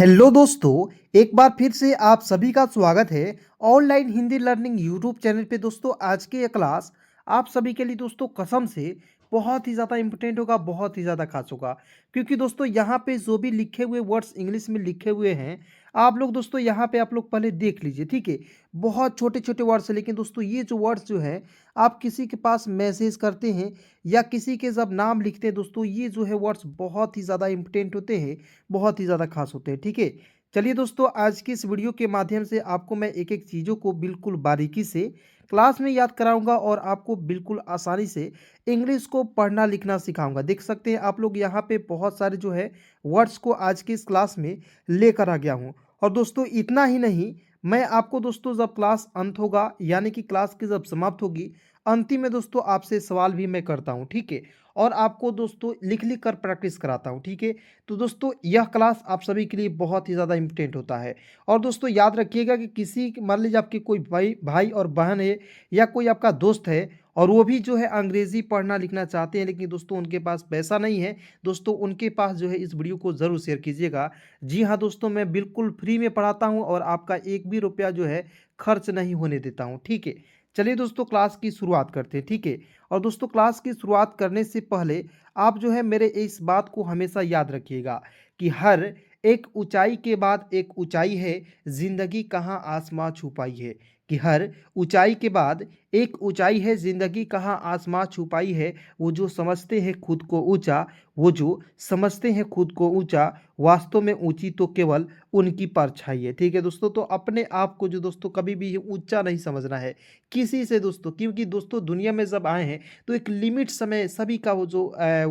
Hello दोस्तों, एक बार फिर से आप सभी का स्वागत है online Hindi learning YouTube channel पे। दोस्तों आज की ये क्लास आप सभी के लिए दोस्तों कसम से बहुत ही ज़्यादा इंपॉर्टेंट होगा, बहुत ही ज़्यादा खास होगा। क्योंकि दोस्तों यहाँ पे जो भी लिखे हुए वर्ड्स इंग्लिश में लिखे हुए हैं, आप लोग दोस्तों यहाँ पे आप लोग पहले देख लीजिए, ठीक है। बहुत छोटे छोटे वर्ड्स है, लेकिन दोस्तों ये जो वर्ड्स जो है आप किसी के पास मैसेज करते हैं या किसी के जब नाम लिखते हैं दोस्तों, ये जो है वर्ड्स बहुत ही ज़्यादा इंपॉर्टेंट होते हैं, बहुत ही ज़्यादा खास होते हैं, ठीक है। चलिए दोस्तों, आज की इस वीडियो के माध्यम से आपको मैं एक एक चीज़ों को बिल्कुल बारीकी से क्लास में याद कराऊंगा और आपको बिल्कुल आसानी से इंग्लिश को पढ़ना लिखना सिखाऊंगा। देख सकते हैं आप लोग यहाँ पे बहुत सारे जो है वर्ड्स को आज की इस क्लास में लेकर आ गया हूँ। और दोस्तों इतना ही नहीं, मैं आपको दोस्तों जब क्लास अंत होगा यानी कि क्लास की जब समाप्त होगी, अंतिम में दोस्तों आपसे सवाल भी मैं करता हूँ, ठीक है। और आपको दोस्तों लिख लिख कर प्रैक्टिस कराता हूँ, ठीक है। तो दोस्तों यह क्लास आप सभी के लिए बहुत ही ज़्यादा इम्पोर्टेंट होता है। और दोस्तों याद रखिएगा कि किसी मान लीजिए आपके कोई भाई भाई और बहन है या कोई आपका दोस्त है और वो भी जो है अंग्रेज़ी पढ़ना लिखना चाहते हैं, लेकिन दोस्तों उनके पास पैसा नहीं है, दोस्तों उनके पास जो है इस वीडियो को ज़रूर शेयर कीजिएगा। जी हाँ दोस्तों, मैं बिल्कुल फ्री में पढ़ाता हूँ और आपका एक भी रुपया जो है खर्च नहीं होने देता हूँ, ठीक है। चलिए दोस्तों क्लास की शुरुआत करते हैं, ठीक है। और दोस्तों क्लास की शुरुआत करने से पहले आप जो है मेरे इस बात को हमेशा याद रखिएगा कि हर एक ऊंचाई के बाद एक ऊंचाई है, जिंदगी कहाँ आसमां छुपाई है। कि हर ऊंचाई के बाद एक ऊंचाई है, जिंदगी कहाँ आसमां छुपाई है। वो जो समझते हैं खुद को ऊंचा, वो जो समझते हैं खुद को ऊंचा, वास्तव में ऊंची तो केवल उनकी परछाई है, ठीक है दोस्तों। तो अपने आप को जो दोस्तों कभी भी ऊंचा नहीं समझना है किसी से दोस्तों, क्योंकि दोस्तों दुनिया में जब आए हैं तो एक लिमिट समय सभी का वो जो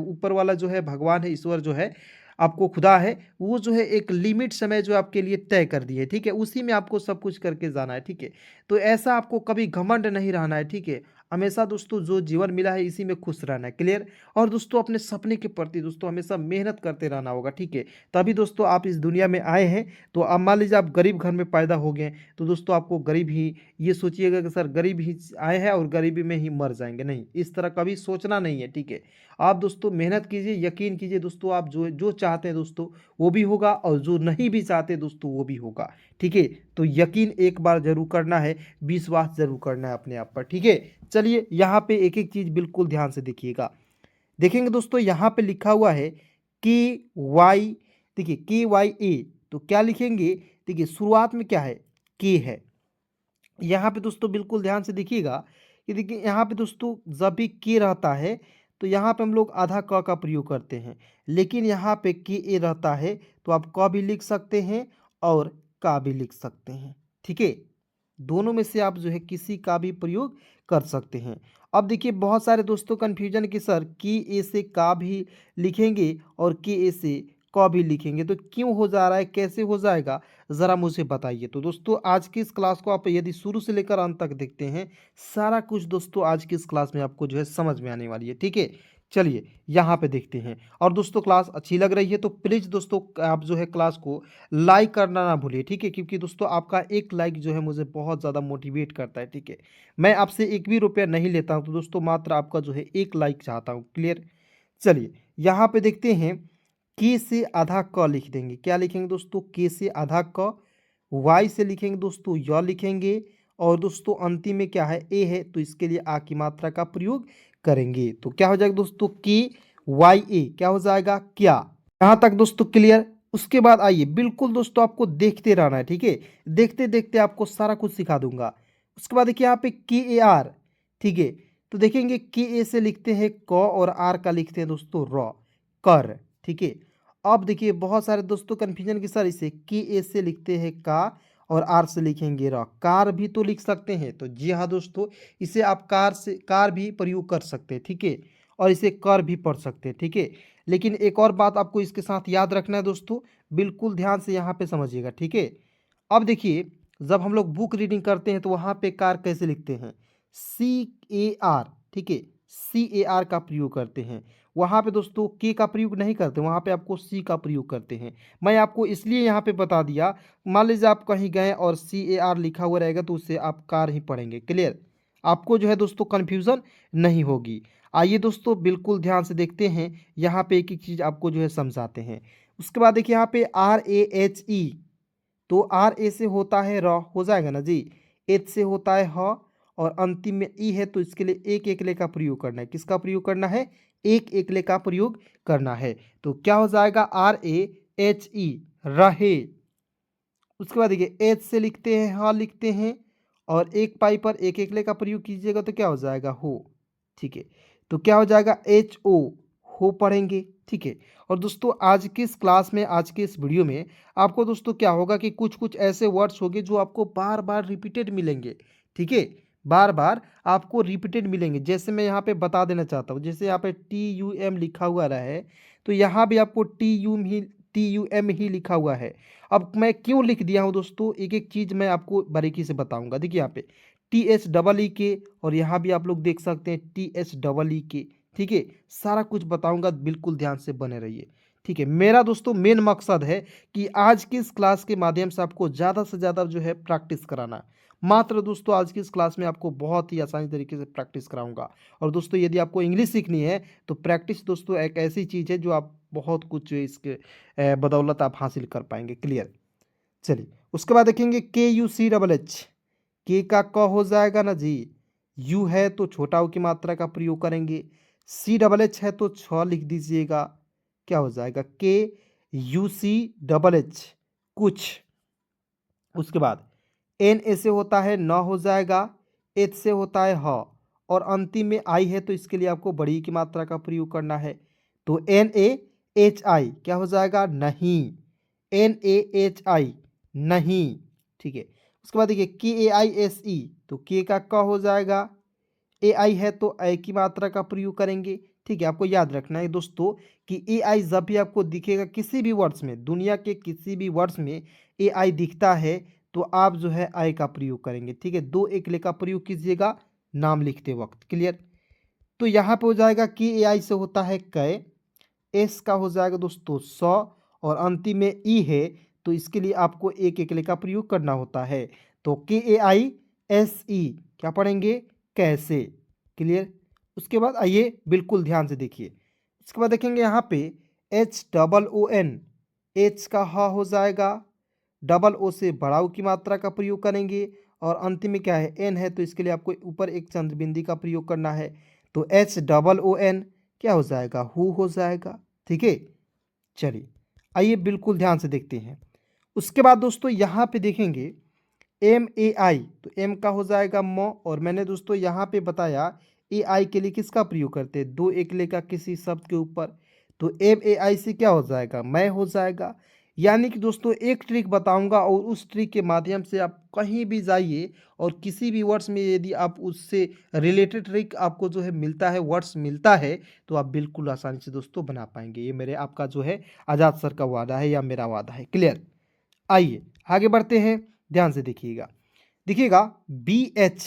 ऊपर वाला जो है भगवान है, ईश्वर जो है आपको खुदा है, वो जो है एक लिमिट समय जो आपके लिए तय कर दी है, ठीक है। उसी में आपको सब कुछ करके जाना है, ठीक है। तो ऐसा आपको कभी घमंड नहीं रहना है, ठीक है। हमेशा दोस्तों जो जीवन मिला है इसी में खुश रहना है, क्लियर। और दोस्तों अपने सपने के प्रति दोस्तों हमेशा मेहनत करते रहना होगा, ठीक है। तभी दोस्तों आप इस दुनिया में आए हैं। तो अब मान लीजिए आप गरीब घर में पैदा हो गए, तो दोस्तों आपको गरीब ही ये सोचिएगा कि सर गरीब ही आए हैं और गरीबी में ही मर जाएंगे, नहीं, इस तरह कभी सोचना नहीं है, ठीक है। आप दोस्तों मेहनत कीजिए, यकीन कीजिए दोस्तों, आप जो जो चाहते हैं दोस्तों वो भी होगा और जो नहीं भी चाहते दोस्तों वो भी होगा, ठीक है। तो यकीन एक बार जरूर करना है, विश्वास जरूर करना है अपने आप पर, ठीक है। चलिए यहाँ पे एक एक चीज बिल्कुल ध्यान से देखिएगा। देखेंगे दोस्तों यहाँ पे लिखा हुआ है के वाई, देखिए KYA, तो क्या लिखेंगे, देखिए शुरुआत में क्या है, के है। यहाँ पे दोस्तों बिल्कुल ध्यान से देखिएगा कि देखिए यहाँ पे दोस्तों जब भी के रहता है तो यहाँ पे हम लोग आधा क का प्रयोग करते हैं, लेकिन यहाँ पे के ए रहता है तो आप क भी लिख सकते हैं और का भी लिख सकते हैं, ठीक है। दोनों में से आप जो है किसी का भी प्रयोग कर सकते हैं। अब देखिए बहुत सारे दोस्तों कन्फ्यूजन कि सर के ए से का भी लिखेंगे और के ए से क भी लिखेंगे, तो क्यों हो जा रहा है, कैसे हो जाएगा, ज़रा मुझे बताइए। तो दोस्तों आज की इस क्लास को आप यदि शुरू से लेकर अंत तक देखते हैं, सारा कुछ दोस्तों आज की इस क्लास में आपको जो है समझ में आने वाली है, ठीक है। चलिए यहाँ पे देखते हैं। और दोस्तों क्लास अच्छी लग रही है तो प्लीज़ दोस्तों आप जो है क्लास को लाइक करना ना भूलिए, ठीक है। क्योंकि दोस्तों आपका एक लाइक जो है मुझे बहुत ज़्यादा मोटिवेट करता है, ठीक है। मैं आपसे एक भी रुपया नहीं लेता हूँ, तो दोस्तों मात्र आपका जो है एक लाइक चाहता हूँ, क्लियर। चलिए यहाँ पे देखते हैं, के से आधा क लिख देंगे, क्या लिखेंगे दोस्तों, के से आधा क। वाई से लिखेंगे दोस्तों य लिखेंगे। और दोस्तों अंतिम में क्या है, ए है, तो इसके लिए आ की मात्रा का प्रयोग करेंगे। तो क्या हो जाएगा दोस्तों, KYA क्या हो जाएगा, क्या। यहाँ तक दोस्तों क्लियर। उसके बाद आइए बिल्कुल दोस्तों आपको देखते रहना है, ठीक है। देखते देखते आपको सारा कुछ सिखा दूंगा। उसके बाद देखिए यहाँ पे KAR, ठीक है। तो देखेंगे KA से लिखते हैं क और आर का लिखते हैं दोस्तों र, कर, ठीक है। अब देखिए बहुत सारे दोस्तों कन्फ्यूजन की सर इसे KA से लिखते हैं का और आर से लिखेंगे र, कार भी तो लिख सकते हैं। तो जी हाँ दोस्तों, इसे आप कार से कार भी प्रयोग कर सकते हैं, ठीक है। और इसे कर भी पढ़ सकते हैं, ठीक है। लेकिन एक और बात आपको इसके साथ याद रखना है दोस्तों, बिल्कुल ध्यान से यहाँ पे समझिएगा, ठीक है। अब देखिए जब हम लोग बुक रीडिंग करते हैं तो वहाँ पे कार कैसे लिखते हैं, CAR, ठीक है। CAR का प्रयोग करते हैं। वहाँ पे दोस्तों के का प्रयोग नहीं करते, वहाँ पे आपको सी का प्रयोग करते हैं। मैं आपको इसलिए यहाँ पे बता दिया, मान लीजिए आप कहीं गए और CAR लिखा हुआ रहेगा तो उससे आप कार ही पढ़ेंगे, क्लियर। आपको जो है दोस्तों कन्फ्यूज़न नहीं होगी। आइए दोस्तों बिल्कुल ध्यान से देखते हैं, यहाँ पे एक एक चीज़ आपको जो है समझाते हैं। उसके बाद देखिए यहाँ पे RAHE, तो RA से होता है र, हो जाएगा ना जी। H से होता है ह, और अंतिम में ई है, तो इसके लिए एक एकले का प्रयोग करना है। किसका प्रयोग करना है? एक एकले का प्रयोग करना है। तो क्या हो जाएगा? RAHE, रहे। उसके बाद देखिए एच से लिखते हैं, हाँ लिखते हैं, और एक पाई पर एक एकले का प्रयोग कीजिएगा तो क्या हो जाएगा? हो। ठीक है, तो क्या हो जाएगा? HO, हो पढ़ेंगे। ठीक है, और दोस्तों आज की इस क्लास में, आज के इस वीडियो में आपको दोस्तों क्या होगा कि कुछ कुछ ऐसे वर्ड्स होंगे जो आपको बार बार रिपीटेड मिलेंगे। ठीक है, बार बार आपको रिपीटेड मिलेंगे। जैसे मैं यहाँ पे बता देना चाहता हूँ, जैसे यहाँ पे TUM लिखा हुआ रहा है, तो यहाँ भी आपको TUM ही लिखा हुआ है। अब मैं क्यों लिख दिया हूँ दोस्तों, एक एक चीज़ मैं आपको बारीकी से बताऊंगा। देखिए यहाँ पे THEE, और यहाँ भी आप लोग देख सकते हैं THEE। ठीक है, सारा कुछ बताऊंगा, बिल्कुल ध्यान से बने रहिए। ठीक है, मेरा दोस्तों मेन मकसद है कि आज की इस क्लास के माध्यम से आपको ज़्यादा से ज़्यादा जो है प्रैक्टिस कराना। मात्र दोस्तों आज की इस क्लास में आपको बहुत ही आसानी तरीके से प्रैक्टिस कराऊंगा। और दोस्तों यदि आपको इंग्लिश सीखनी है तो प्रैक्टिस दोस्तों एक ऐसी चीज़ है जो आप बहुत कुछ इसके बदौलत आप हासिल कर पाएंगे। क्लियर? चलिए, उसके बाद देखेंगे KUCHH। के का क हो जाएगा ना जी। यू है तो छोटा ऊ की मात्रा का प्रयोग करेंगे। CHH है तो छ लिख दीजिएगा। क्या हो जाएगा? KUCHH, कुछ। उसके बाद NA से होता है न, हो जाएगा। H से होता है ह, और अंतिम में आई है, तो इसके लिए आपको बड़ी की मात्रा का प्रयोग करना है। तो NAHI क्या हो जाएगा? नहीं। NAHI, नहीं। ठीक है, उसके बाद देखिए KAISE, तो के का क हो जाएगा। AI है तो ए की मात्रा का प्रयोग करेंगे। ठीक है, आपको याद रखना है दोस्तों कि AI जब भी आपको दिखेगा किसी भी वर्ड्स में, दुनिया के किसी भी वर्ड्स में AI दिखता है, तो आप जो है आई का प्रयोग करेंगे। ठीक है, दो एकले का प्रयोग कीजिएगा नाम लिखते वक्त। क्लियर? तो यहाँ पे हो जाएगा कि AI से होता है कै, एस का हो जाएगा दोस्तों 100, और अंतिम में ई है, तो इसके लिए आपको एक एकले का प्रयोग करना होता है। तो KAISE क्या पढ़ेंगे? कैसे। क्लियर? उसके बाद आइए बिल्कुल ध्यान से देखिए। उसके बाद देखेंगे यहाँ पे HOON, एच का ह हो जाएगा। डबल ओ से बड़ा ऊ की मात्रा का प्रयोग करेंगे, और अंतिम में क्या है? एन है, तो इसके लिए आपको ऊपर एक चंद्रबिंदी का प्रयोग करना है। तो HOON क्या हो जाएगा? हु हो जाएगा। ठीक है, चलिए आइए बिल्कुल ध्यान से देखते हैं। उसके बाद दोस्तों यहाँ पे देखेंगे MAI, तो एम का हो जाएगा म, और मैंने दोस्तों यहाँ पे बताया AI के लिए किसका प्रयोग करते हैं? दो एकले का किसी शब्द के ऊपर। तो MAI से क्या हो जाएगा? मैं हो जाएगा। यानी कि दोस्तों एक ट्रिक बताऊंगा, और उस ट्रिक के माध्यम से आप कहीं भी जाइए और किसी भी वर्ड्स में यदि आप उससे रिलेटेड ट्रिक आपको जो है मिलता है, वर्ड्स मिलता है, तो आप बिल्कुल आसानी से दोस्तों बना पाएंगे। ये मेरे आपका जो है आज़ाद सर का वादा है, या मेरा वादा है। क्लियर? आइए आगे बढ़ते हैं, ध्यान से देखिएगा। देखिएगा BH,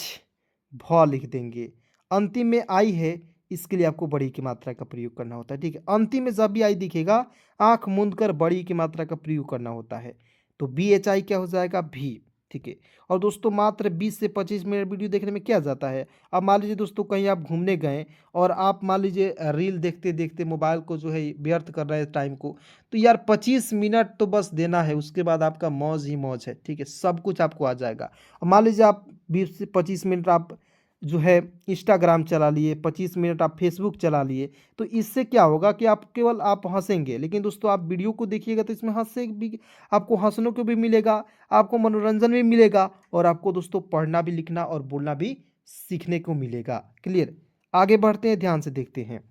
भ लिख देंगे। अंतिम में आई है, इसके लिए आपको बड़ी की मात्रा का प्रयोग करना होता है। ठीक है, अंतिम में जब भी आई दिखेगा, आंख मूंद कर बड़ी की मात्रा का प्रयोग करना होता है। तो BHI क्या हो जाएगा? भी। ठीक है, और दोस्तों मात्र 20 से 25 मिनट वीडियो देखने में क्या जाता है। अब मान लीजिए दोस्तों कहीं आप घूमने गए, और आप मान लीजिए रील देखते देखते मोबाइल को जो है व्यर्थ कर रहे हैं टाइम को, तो यार 25 मिनट तो बस देना है, उसके बाद आपका मौज ही मौज है। ठीक है, सब कुछ आपको आ जाएगा। अब मान लीजिए आप 20 से 25 मिनट आप जो है इंस्टाग्राम चला लिए, 25 मिनट आप फेसबुक चला लिए, तो इससे क्या होगा कि आप केवल आप हंसेंगे। लेकिन दोस्तों आप वीडियो को देखिएगा तो इसमें हंसने भी, आपको हंसने को भी मिलेगा, आपको मनोरंजन भी मिलेगा, और आपको दोस्तों पढ़ना भी, लिखना और बोलना भी सीखने को मिलेगा। क्लियर? आगे बढ़ते हैं, ध्यान से देखते हैं।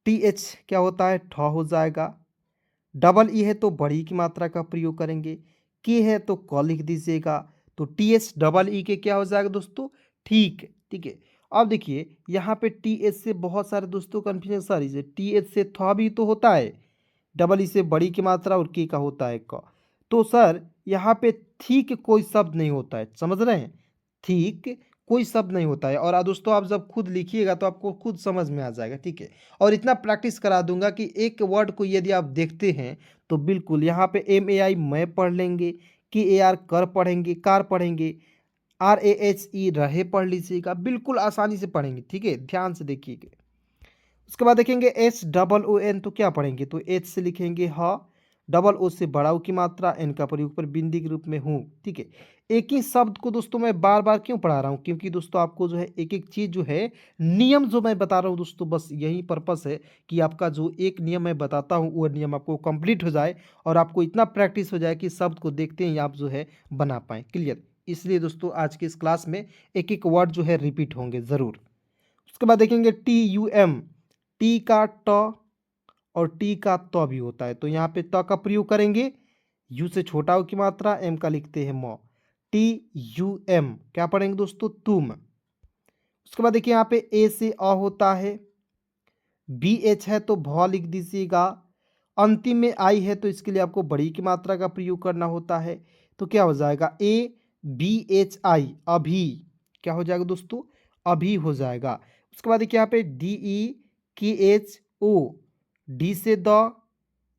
TH क्या होता है? ठ हो जाएगा। डबल ई है तो बड़ी की मात्रा का प्रयोग करेंगे। के है तो क लिख दीजिएगा। तो THEE के क्या हो जाएगा दोस्तों? ठीक। ठीक है, अब देखिए यहाँ पे TH से बहुत सारे दोस्तों कन्फ्यूजन सारी से, TH से थ भी तो होता है, डबल ई से बड़ी की मात्रा, और के का होता है क। तो सर यहाँ पे ठीक कोई शब्द नहीं होता है, समझ रहे हैं? ठीक कोई शब्द नहीं होता है। और दोस्तों आप जब खुद लिखिएगा तो आपको खुद समझ में आ जाएगा। ठीक है, और इतना प्रैक्टिस करा दूंगा कि एक वर्ड को यदि आप देखते हैं तो बिल्कुल यहाँ पे MAI मैं पढ़ लेंगे, KAR कर पढ़ेंगे, कार पढ़ेंगे, RAHE रहे पढ़ लीजिएगा, बिल्कुल आसानी से पढ़ेंगे। ठीक है, ध्यान से देखिएगा। उसके बाद देखेंगे HOON, तो क्या पढ़ेंगे, तो H से लिखेंगे ह, डबल O से बड़ा ऊ की मात्रा, N का प्रयोग पर बिंदी के रूप में हूँ। ठीक है, एक ही शब्द को दोस्तों मैं बार बार क्यों पढ़ा रहा हूँ, क्योंकि दोस्तों आपको जो है एक एक चीज़ जो है, नियम जो मैं बता रहा हूँ दोस्तों, बस यही पर्पस है कि आपका जो एक नियम मैं बताता हूँ वो नियम आपको कंप्लीट हो जाए और आपको इतना प्रैक्टिस हो जाए कि शब्द को देखते ही आप जो है बना पाएँ। क्लियर, इसलिए दोस्तों आज की इस क्लास में एक एक वर्ड जो है रिपीट होंगे ज़रूर। उसके बाद देखेंगे TUM, टी का ट और टी का त भी होता है, तो यहाँ पे त का प्रयोग करेंगे, यू से छोटा ऊ की मात्रा, एम का लिखते हैं म, TUM क्या पढ़ेंगे दोस्तों, तुम। उसके बाद देखिए यहाँ पे ए से अ होता है, BH है तो भ लिख दीजिएगा, अंतिम में आई है तो इसके लिए आपको बड़ी की मात्रा का प्रयोग करना होता है, तो क्या हो जाएगा ABHI, अभी, क्या हो जाएगा दोस्तों, अभी हो जाएगा। उसके बाद देखिए यहाँ पे DEKHO, डी से द,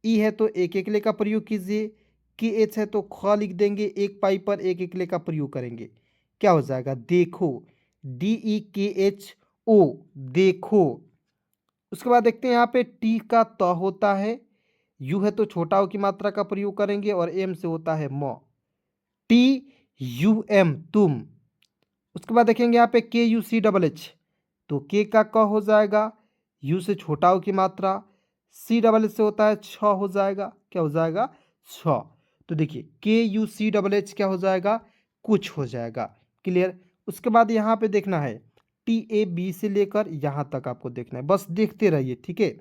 ई है तो एक एकले का प्रयोग कीजिए, KH है तो ख लिख देंगे, एक पाई पर एक एकले का प्रयोग करेंगे, क्या हो जाएगा देखो, DEKHO, देखो। उसके बाद देखते हैं यहाँ पे टी का त होता है, यू है तो छोटा ऊ की मात्रा का प्रयोग करेंगे और एम से होता है म, TUM, तुम। उसके बाद देखेंगे यहाँ पे KUCHH, तो के का क हो जाएगा, यू से छोटा ऊ की मात्रा, CHH से होता है छ हो जाएगा, क्या हो जाएगा छ। तो देखिए KUCHH क्या हो जाएगा, कुछ हो जाएगा। क्लियर। उसके बाद यहाँ पे देखना है TAB से लेकर यहाँ तक आपको देखना है, बस देखते रहिए। ठीक है,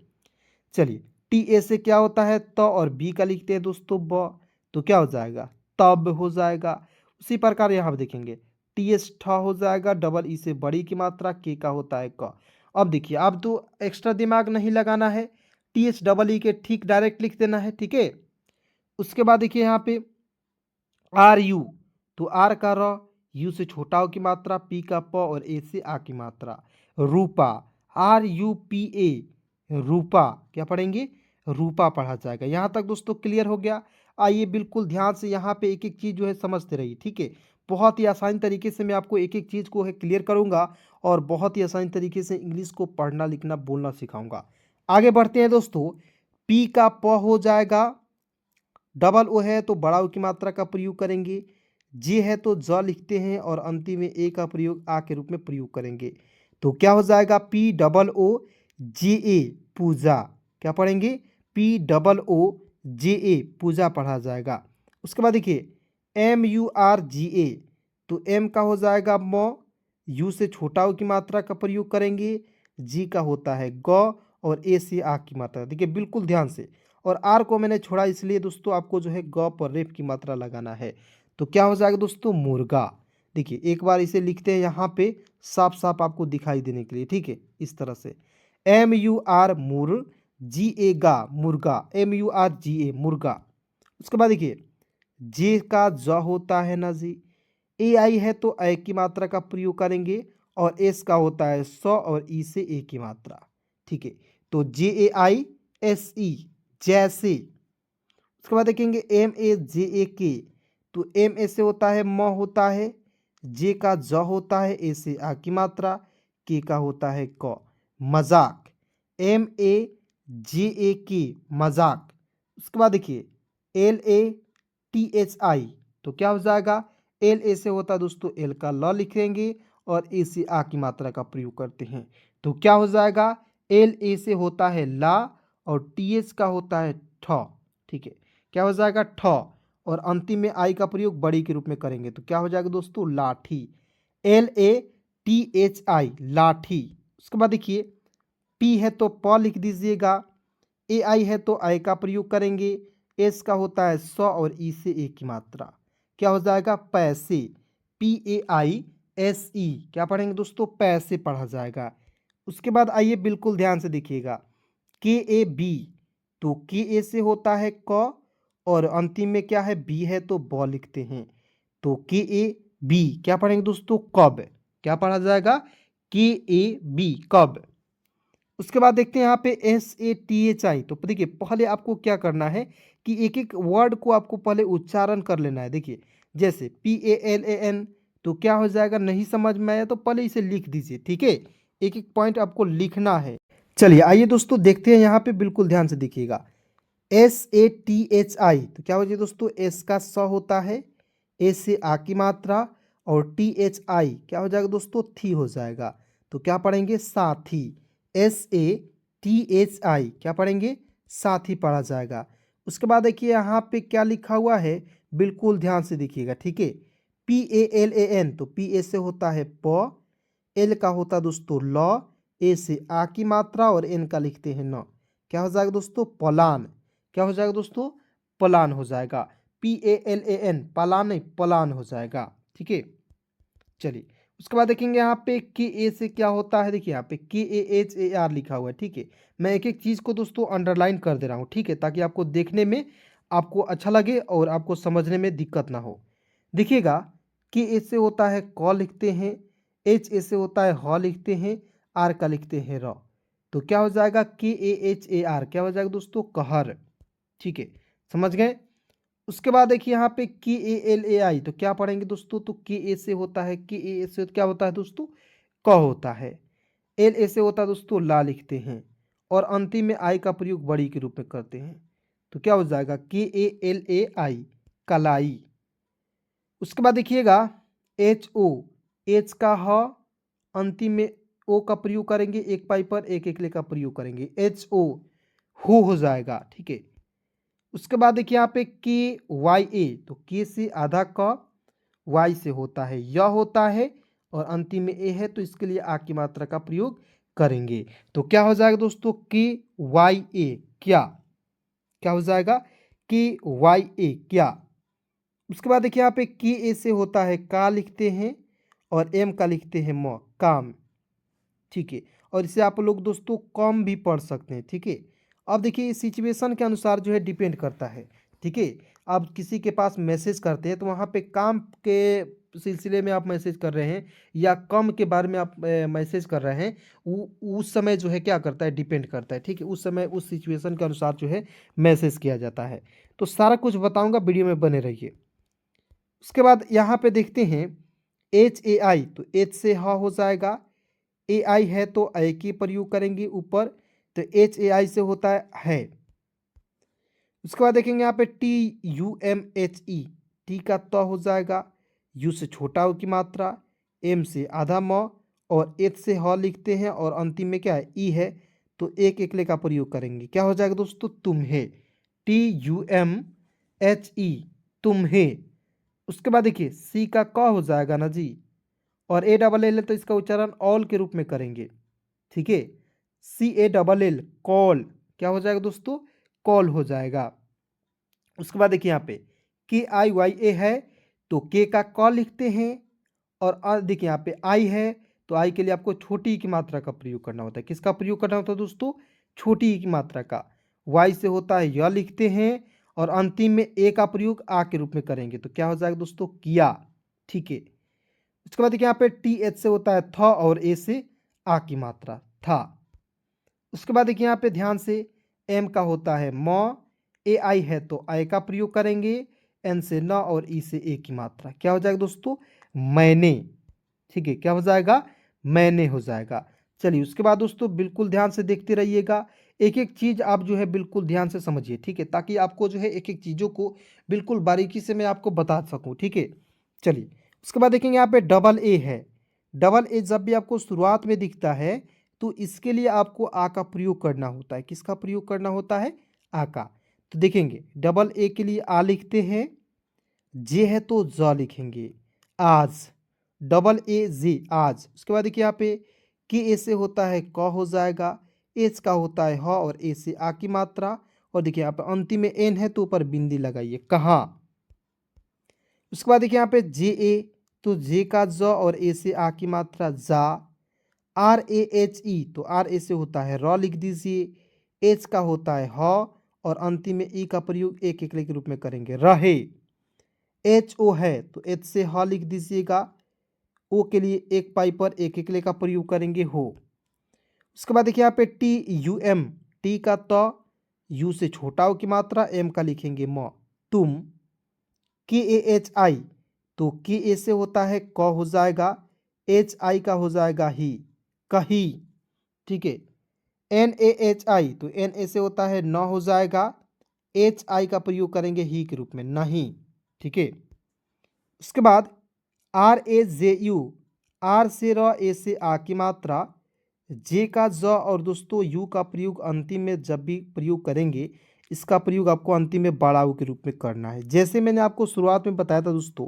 चलिए TA से क्या होता है त और बी का लिखते हैं दोस्तों ब, तो क्या हो जाएगा तब हो जाएगा। उसी प्रकार यहाँ पे देखेंगे TH ठ हो जाएगा, डबल ई से बड़ी की मात्रा, के का होता है क। अब देखिए अब तो एक्स्ट्रा दिमाग नहीं लगाना है, TH डबल ई के ठीक डायरेक्ट लिख देना है। ठीक है, उसके बाद देखिए यहाँ पे RU, तो आर का र, यू से छोटा ऊ की मात्रा, पी का प और ए से आ की मात्रा, रूपा, RUPA, रूपा, क्या पढ़ेंगे, रूपा पढ़ा जाएगा। यहाँ तक दोस्तों क्लियर हो गया। आइए बिल्कुल ध्यान से यहाँ पे एक एक चीज़ जो है समझते रहिए। ठीक है, बहुत ही आसान तरीके से मैं आपको एक एक चीज़ को है क्लियर करूँगा और बहुत ही आसान तरीके से इंग्लिश को पढ़ना लिखना बोलना सिखाऊंगा। आगे बढ़ते हैं दोस्तों, पी का प हो जाएगा, डबल ओ है तो बड़ा ओ की मात्रा का प्रयोग करेंगे, जे है तो ज लिखते हैं और अंतिम में ए का प्रयोग आ के रूप में प्रयोग करेंगे, तो क्या हो जाएगा POOJA, पूजा, क्या पढ़ेंगे POOJA, पूजा पढ़ा जाएगा। उसके बाद देखिए MURGA, तो एम का हो जाएगा म, यू से छोटा ऊ की मात्रा का प्रयोग करेंगे, जी का होता है ग और ए से आ की मात्रा। देखिए बिल्कुल ध्यान से, और आर को मैंने छोड़ा इसलिए दोस्तों आपको जो है ग पर रेफ की मात्रा लगाना है, तो क्या हो जाएगा दोस्तों मुर्गा। देखिए एक बार इसे लिखते हैं यहाँ पे साफ साफ आपको दिखाई देने के लिए। ठीक है, इस तरह से MUR मुर, GA गा, मुर्गा, MURGA, मुर्गा। उसके बाद देखिए जे का ज होता है ना जी, AI है तो ए की मात्रा का प्रयोग करेंगे और एस का होता है स और ई से ए की मात्रा। ठीक है, तो JAISE, जैसे। उसके बाद देखेंगे MAJAK, तो एम ए से होता है म होता है, जे का ज होता है, ए से आ की मात्रा, के का होता है क, मजाक, MAJAK, मजाक। उसके बाद देखिए LATHI, तो क्या हो जाएगा, एल ए से होता है दोस्तों एल का ल लिखेंगे और ए से आ की मात्रा का प्रयोग करते हैं, तो क्या हो जाएगा LA से होता है ला और TH का होता है ठ। ठीक है, क्या हो जाएगा ठ और अंतिम में आई का प्रयोग बड़ी के रूप में करेंगे, तो क्या हो जाएगा दोस्तों लाठी, LATHI, लाठी। उसके बाद देखिए पी है तो प लिख दीजिएगा, AI है तो आई का प्रयोग करेंगे, एस का होता है स और ई से ए की मात्रा, क्या हो जाएगा पैसे, PAISE, क्या पढ़ेंगे दोस्तों पैसे पढ़ा जाएगा। उसके बाद आइए बिल्कुल ध्यान से देखिएगा KAB, तो KA से होता है क और अंतिम में क्या है बी है तो ब लिखते हैं, तो KAB क्या पढ़ेंगे दोस्तों कब, क्या पढ़ा जाएगा KAB, कब। उसके बाद देखते हैं यहाँ पे SATHI, तो देखिए पहले आपको क्या करना है कि एक एक वर्ड को आपको पहले उच्चारण कर लेना है। देखिए जैसे PALAN, तो क्या हो जाएगा, नहीं समझ में आया तो पहले इसे लिख दीजिए। ठीक है, एक एक पॉइंट आपको लिखना है। चलिए आइए दोस्तों देखते हैं यहाँ पे, बिल्कुल ध्यान से देखिएगा। SATHI, तो क्या हो जाए दोस्तों, एस का स होता है, ए से आ की मात्रा, और THI क्या हो जाएगा दोस्तों, थी हो जाएगा। तो क्या पढ़ेंगे, साथी। SATHI क्या पढ़ेंगे, साथी पढ़ा जाएगा। उसके बाद देखिए यहाँ पे क्या लिखा हुआ है, बिल्कुल ध्यान से देखिएगा, ठीक है। PALAN, तो P A से होता है प, एल का होता है दोस्तों लॉ, ए से आ की मात्रा, और एन का लिखते हैं न। क्या हो जाएगा दोस्तों, पलान। क्या हो जाएगा दोस्तों, पलान हो जाएगा। PALAN, पलान नहीं, पलान हो जाएगा, ठीक है। चलिए उसके बाद देखेंगे यहाँ पे के ए से क्या होता है, देखिए यहाँ पे KAHAR लिखा हुआ है, ठीक है। मैं एक एक चीज़ को दोस्तों अंडरलाइन कर दे रहा हूँ, ठीक है, ताकि आपको देखने में आपको अच्छा लगे और आपको समझने में दिक्कत ना हो। देखिएगा, के ए से होता है क लिखते हैं, एच ए से होता है ह लिखते हैं, आर का लिखते हैं र। तो क्या हो जाएगा, KAHAR क्या हो जाएगा दोस्तों, कहर, ठीक है, समझ गए। उसके बाद देखिए यहाँ पे KALAI, तो क्या पढ़ेंगे दोस्तों, तो के ए से होता है, के ए से क्या होता है दोस्तों, क होता है। एल ए से होता है दोस्तों ला लिखते हैं, और अंतिम में आई का प्रयोग बड़ी के रूप में करते हैं। तो क्या हो जाएगा, KALAI, कलाई। उसके बाद देखिएगा HO, एच का ह, अंतिम में ओ का प्रयोग करेंगे, एक पाई पर एक एकले का प्रयोग करेंगे, HO, हो जाएगा, ठीक है। उसके बाद देखिए यहाँ पे KYA, तो के से आधा क, वाई से होता है य होता है, और अंतिम में ए है, तो इसके लिए आ की मात्रा का प्रयोग करेंगे। तो क्या हो जाएगा दोस्तों, KYA, क्या, क्या हो जाएगा, KYA, क्या। उसके बाद देखिए यहाँ पे के ए से होता है का लिखते हैं, और एम का लिखते हैं म, काम, ठीक है। और इसे आप लोग दोस्तों कम भी पढ़ सकते हैं, ठीक है। अब देखिए सिचुएशन के अनुसार जो है डिपेंड करता है, ठीक है। आप किसी के पास मैसेज करते हैं तो वहाँ पे काम के सिलसिले में आप मैसेज कर रहे हैं, या कम के बारे में आप मैसेज कर रहे हैं, उस समय जो है क्या करता है, डिपेंड करता है, ठीक है। उस समय उस सिचुएशन के अनुसार जो है मैसेज किया जाता है। तो सारा कुछ बताऊँगा, वीडियो में बने रहिए। उसके बाद यहाँ पे देखते हैं HAI, तो एच से ह हो जाएगा, ए आई है तो आई की प्रयोग करेंगे ऊपर, तो HAI से होता है। उसके बाद देखेंगे यहाँ पे TUMHE, टी का त हो जाएगा, यू से छोटा हो की मात्रा, एम से आधा म, और एच से ह लिखते हैं, और अंतिम में क्या है, ई है, तो एक एकले का प्रयोग करेंगे। क्या हो जाएगा दोस्तों, तुम्हें, TUMHE, तुम्हें। उसके बाद देखिए सी का क हो जाएगा ना जी, और ALL है तो इसका उच्चारण ऑल के रूप में करेंगे, ठीक है। CALL, कॉल, क्या हो जाएगा दोस्तों, कॉल हो जाएगा। उसके बाद देखिए यहाँ पे KIYA है, तो के का क लिखते हैं, और देखिए यहाँ पे आई है, तो आई के लिए आपको छोटी ई की मात्रा का प्रयोग करना होता है। किसका प्रयोग करना होता है दोस्तों, छोटी ई की मात्रा का। वाई से होता है य लिखते हैं, और अंतिम में ए का प्रयोग आ के रूप में करेंगे, तो क्या हो जाएगा दोस्तों, किया, ठीक है। उसके बाद देखिए यहाँ पे TH से होता है थ, और ए से आ की मात्रा, था। उसके बाद देखिए यहाँ पे ध्यान से एम का होता है म, ए आई है तो आई का प्रयोग करेंगे, एन से न, और ई से ए की मात्रा। क्या हो जाएगा दोस्तों, मैंने, ठीक है। क्या हो जाएगा, मैंने हो जाएगा। चलिए उसके बाद दोस्तों बिल्कुल ध्यान से देखते रहिएगा, एक एक चीज़ आप जो है बिल्कुल ध्यान से समझिए, ठीक है, ताकि आपको जो है एक एक चीज़ों को बिल्कुल बारीकी से मैं आपको बता सकूँ, ठीक है। चलिए उसके बाद देखेंगे यहाँ पे डबल ए है। डबल ए जब भी आपको शुरुआत में दिखता है, तो इसके लिए आपको आ का प्रयोग करना होता है। किसका प्रयोग करना होता है, आ का। तो देखेंगे डबल ए के लिए आ लिखते हैं, जे है तो ज लिखेंगे, आज, डबल ए जे, आज। उसके बाद देखिए यहाँ पे के ए से होता है क हो जाएगा, एच का होता है ह, और ए से आ की मात्रा, और देखिए यहाँ पे अंतिम में एन है तो ऊपर बिंदी लगाइए, कहाँ। उसके बाद देखिए यहाँ पे जे ए, तो जे का ज, और ए से आ की मात्रा, जा। RAHE, तो आर ए से होता है र लिख दीजिए, एच का होता है ह, और अंतिम में ई का प्रयोग एक एकले के रूप में करेंगे, रहे। HO है तो एच से ह लिख दीजिएगा, ओ के लिए एक पाई पर एक एकले का प्रयोग करेंगे, हो। उसके बाद देखिए यहाँ पे TUM, टी का त, यू से छोटा हो की मात्रा, एम का लिखेंगे म, तुम। KAHI, तो के ए से होता है क हो जाएगा, एच आई का हो जाएगा ही, कही, ठीक है। NaHI, तो Na से होता है न हो जाएगा, HI का प्रयोग करेंगे ही के रूप में, नहीं। ठीक है। उसके बाद RaJu, आर से र, ए से आ की मात्रा, जे का ज और दोस्तों यू का प्रयोग अंतिम में जब भी प्रयोग करेंगे, इसका प्रयोग आपको अंतिम में बड़ा ऊ के रूप में करना है। जैसे मैंने आपको शुरुआत में बताया था दोस्तों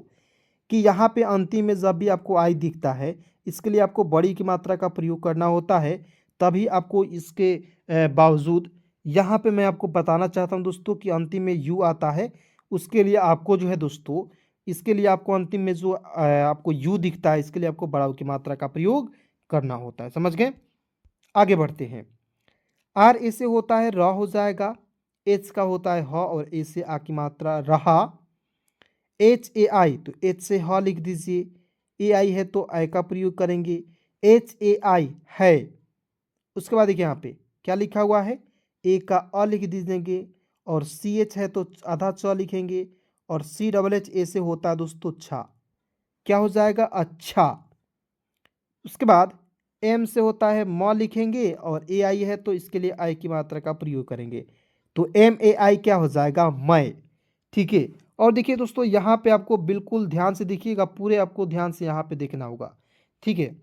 कि यहाँ पे अंतिम में जब भी आपको आई दिखता है, इसके लिए आपको बड़ी की मात्रा का प्रयोग करना होता है, तभी आपको इसके बावजूद यहाँ पे मैं आपको बताना चाहता हूँ दोस्तों कि अंतिम में यू आता है, उसके लिए आपको जो है दोस्तों, इसके लिए आपको अंतिम में जो आपको यू दिखता है, इसके लिए आपको बड़ा ऊ की मात्रा का प्रयोग करना होता है। समझ गए? आगे बढ़ते हैं। आर ए से होता है र हो जाएगा, एच का होता है ह और ए से आ की मात्रा रहा। HAI, तो एच से ह लिख दीजिए, AI है तो आई का प्रयोग करेंगे, HAI है। उसके बाद देखिए यहाँ पे क्या लिखा हुआ है, ए का अ लिख दीजिएंगे और CH है तो आधा च लिखेंगे और CHH से होता है दोस्तों छा, क्या हो जाएगा, अच्छा। उसके बाद एम से होता है म लिखेंगे और AI है तो इसके लिए आई की मात्रा का प्रयोग करेंगे, तो MAI क्या हो जाएगा, मैं। ठीक है। और देखिए दोस्तों यहाँ पे आपको बिल्कुल ध्यान से देखिएगा, पूरे आपको ध्यान से यहाँ पे देखना होगा। ठीक है।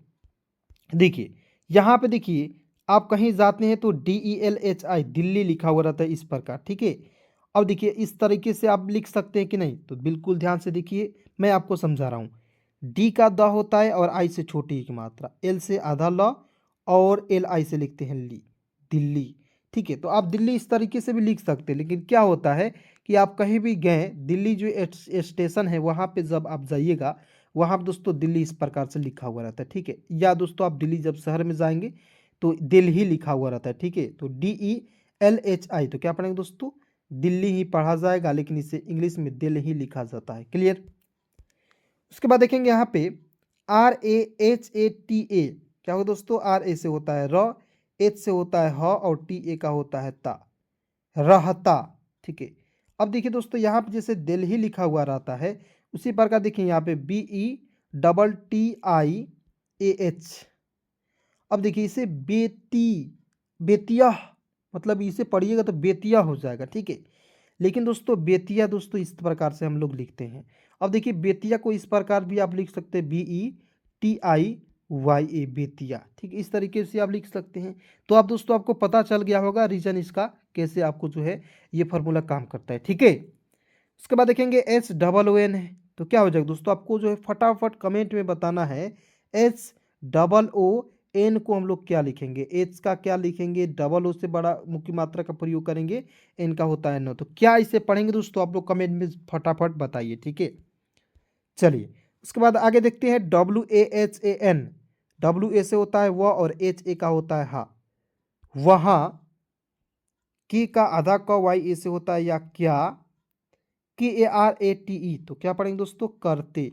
देखिए यहाँ पे देखिए, आप कहीं जाते हैं तो DELHI दिल्ली लिखा हुआ रहता है इस प्रकार। ठीक है। अब देखिए इस तरीके से आप लिख सकते हैं कि नहीं, तो बिल्कुल ध्यान से देखिए, मैं आपको समझा रहा हूँ। डी का द होता है और आई से छोटी की मात्रा, एल से आधा ल और LI से लिखते हैं ली, दिल्ली। ठीक है। तो आप दिल्ली इस तरीके से भी लिख सकते हैं, लेकिन क्या होता है कि आप कहीं भी गए, दिल्ली जो स्टेशन है वहाँ पे जब आप जाइएगा, वहाँ पे दोस्तों दिल्ली इस प्रकार से लिखा हुआ रहता है। ठीक है। या दोस्तों आप दिल्ली जब शहर में जाएंगे तो दिल्ली लिखा हुआ रहता है। ठीक है। तो DELHI, तो क्या पढ़ेंगे दोस्तों, दिल्ली ही पढ़ा जाएगा, लेकिन इसे इंग्लिश में दिल ही लिखा जाता है। क्लियर? उसके बाद देखेंगे यहाँ पे RAHATA, क्या होगा दोस्तों, RA से होता है र, H से होता है ह और TA का होता है ता, रहता। ठीक है। अब देखिए दोस्तों यहाँ पे जैसे दिल्ली लिखा हुआ रहता है, उसी प्रकार देखिए यहाँ पे BETTIAH। अब देखिए इसे बेतिया, मतलब इसे पढ़िएगा तो बेतिया हो जाएगा। ठीक है। लेकिन दोस्तों बेतिया दोस्तों इस प्रकार से हम लोग लिखते हैं। अब देखिए बेतिया को इस प्रकार भी आप लिख सकते हैं, BETIYA, बेतिया। ठीक है। इस तरीके से आप लिख सकते हैं। तो आप दोस्तों आपको पता चल गया होगा रीजन इसका, कैसे आपको जो है ये फार्मूला काम करता है। ठीक है। उसके बाद देखेंगे HOON है, तो क्या हो जाएगा दोस्तों, आपको जो है फटाफट कमेंट में बताना है। HOON को हम लोग क्या लिखेंगे, एच का क्या लिखेंगे, डबल ओ से बड़ा मुख्य मात्रा का प्रयोग करेंगे, एन का होता है नो, तो क्या इसे पढ़ेंगे दोस्तों, आप लोग कमेंट में फटाफट बताइए। ठीक है। चलिए उसके बाद आगे देखते हैं WAHAN। WA से होता है वह और HA का होता है हा, वहाँ। की का आधा का YA से होता है या क्या, KARATE, तो क्या पढ़ेंगे दोस्तों, करते।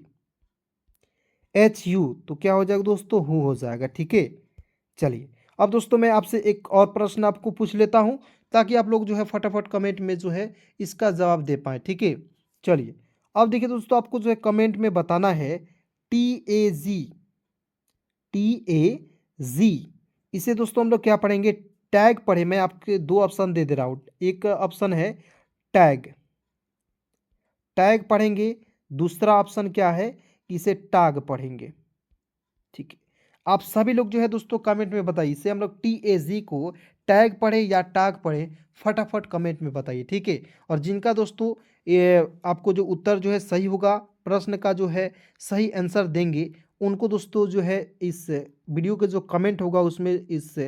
HU, तो क्या हो जाएगा दोस्तों, हु हो जाएगा। ठीक है। चलिए अब दोस्तों मैं आपसे एक और प्रश्न आपको पूछ लेता हूं, ताकि आप लोग जो है फटाफट कमेंट में जो है इसका जवाब दे पाए। ठीक है। चलिए अब देखिए दोस्तों, आपको जो है कमेंट में बताना है TAG। इसे दोस्तों हम लोग क्या पढ़ेंगे, टैग पढ़े। मैं आपके दो ऑप्शन दे रहा हूं, एक ऑप्शन है टैग, टैग पढ़ेंगे, दूसरा ऑप्शन क्या है कि इसे टाग पढ़ेंगे। ठीक है। आप सभी लोग जो है दोस्तों कमेंट में बताइए, इसे हम लोग TAG को टैग पढ़े या टाग पढ़े, फटाफट कमेंट में बताइए। ठीक है। और जिनका दोस्तों ये आपको जो उत्तर जो है सही होगा, प्रश्न का जो है सही आंसर देंगे, उनको दोस्तों जो है इस वीडियो का जो कमेंट होगा उसमें इस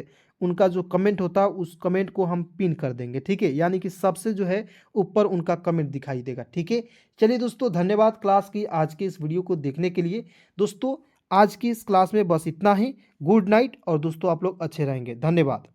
उनका जो कमेंट होता है उस कमेंट को हम पिन कर देंगे। ठीक है। यानी कि सबसे जो है ऊपर उनका कमेंट दिखाई देगा। ठीक है। चलिए दोस्तों, धन्यवाद क्लास की आज के इस वीडियो को देखने के लिए। दोस्तों आज की इस क्लास में बस इतना ही। गुड नाइट और दोस्तों आप लोग अच्छे रहेंगे। धन्यवाद।